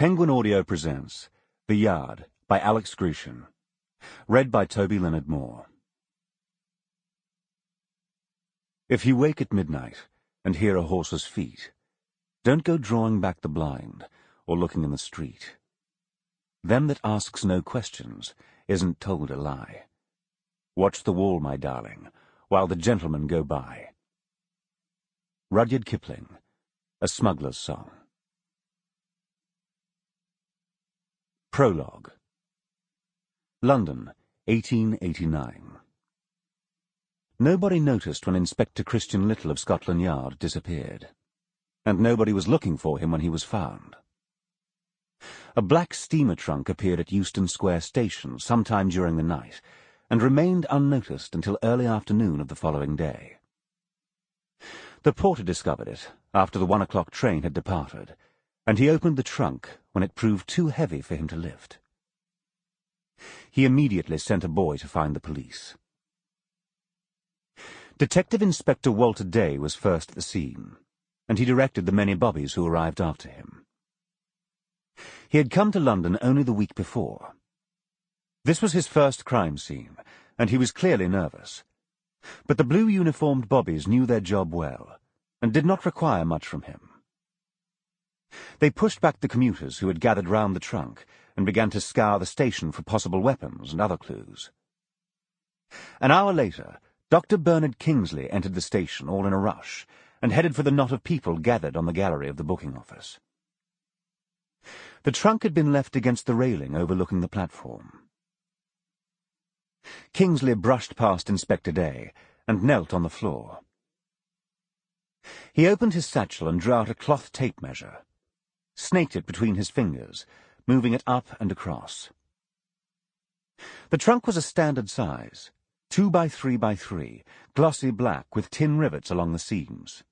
Penguin Audio presents The Yard by Alex Grecian. Read by Toby Leonard Moore. If you wake at midnight and hear a horse's feet, don't go drawing back the blind or looking in the street. Them that asks no questions isn't told a lie. Watch the wall, my darling, while the gentlemen go by. Rudyard Kipling, A Smuggler's Song. Prologue. London, 1889. Nobody noticed when Inspector Christian Little of Scotland Yard disappeared, and nobody was looking for him when he was found. A black steamer trunk appeared at Euston Square Station sometime during the night, and remained unnoticed until early afternoon of the following day. The porter discovered it after the 1 o'clock train had departed, and he opened the trunk when it proved too heavy for him to lift. He immediately sent a boy to find the police. Detective Inspector Walter Day was first at the scene, and he directed the many bobbies who arrived after him. He had come to London only the week before. This was his first crime scene, and he was clearly nervous. But the blue-uniformed bobbies knew their job well, and did not require much from him. They pushed back the commuters who had gathered round the trunk and began to scour the station for possible weapons and other clues. An hour later, Dr. Bernard Kingsley entered the station all in a rush and headed for the knot of people gathered on the gallery of the booking office. The trunk had been left against the railing overlooking the platform. Kingsley brushed past Inspector Day and knelt on the floor. He opened his satchel and drew out a cloth tape measure, snaked it between his fingers, moving it up and across. The trunk was a standard size, 2 by 3 by 3, glossy black with tin rivets along the seams.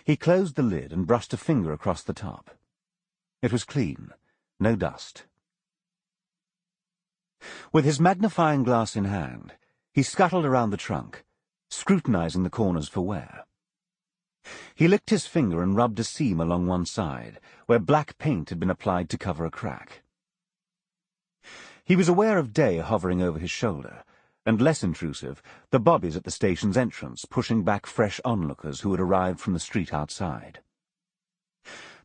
He closed the lid and brushed a finger across the top. It was clean, no dust. With his magnifying glass in hand, he scuttled around the trunk, scrutinizing the corners for wear. He licked his finger and rubbed a seam along one side, where black paint had been applied to cover a crack. He was aware of Day hovering over his shoulder, and less intrusive, the bobbies at the station's entrance pushing back fresh onlookers who had arrived from the street outside.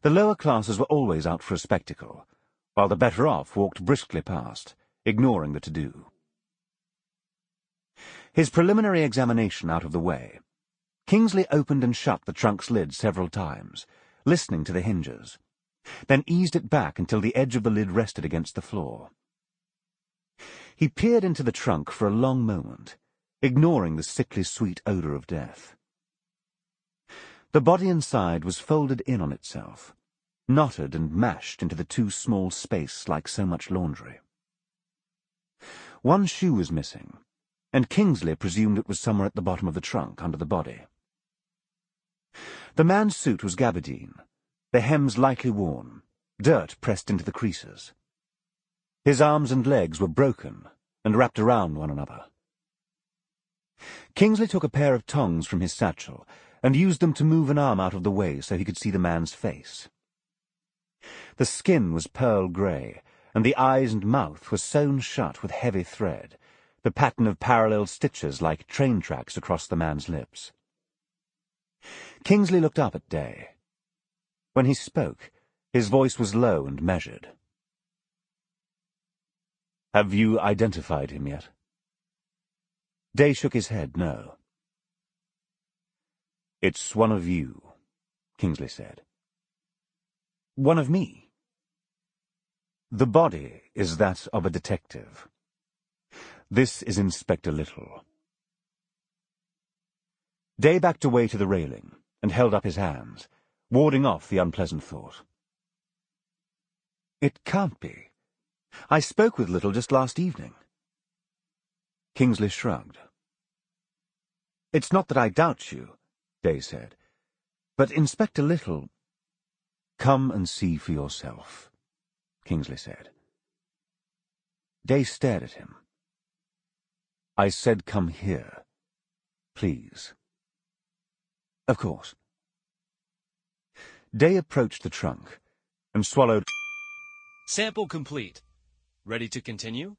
The lower classes were always out for a spectacle, while the better off walked briskly past, ignoring the to-do. His preliminary examination out of the way, Kingsley opened and shut the trunk's lid several times, listening to the hinges, then eased it back until the edge of the lid rested against the floor. He peered into the trunk for a long moment, ignoring the sickly sweet odour of death. The body inside was folded in on itself, knotted and mashed into the too small space like so much laundry. One shoe was missing, and Kingsley presumed it was somewhere at the bottom of the trunk under the body. The man's suit was gabardine, the hems lightly worn, dirt pressed into the creases. His arms and legs were broken and wrapped around one another. Kingsley took a pair of tongs from his satchel and used them to move an arm out of the way so he could see the man's face. The skin was pearl grey, and the eyes and mouth were sewn shut with heavy thread, the pattern of parallel stitches like train tracks across the man's lips. Kingsley looked up at Day. When he spoke, his voice was low and measured. "Have you identified him yet?" Day shook his head, no. "It's one of you," Kingsley said. "One of me?" "The body is that of a detective. This is Inspector Little." Day backed away to the railing and held up his hands, warding off the unpleasant thought. "It can't be. I spoke with Little just last evening." Kingsley shrugged. "It's not that I doubt you," Day said, "but Inspector Little—" "Come and see for yourself," Kingsley said. Day stared at him. "I said come here. Please." "Of course." Day approached the trunk and swallowed Sample complete. Ready to continue?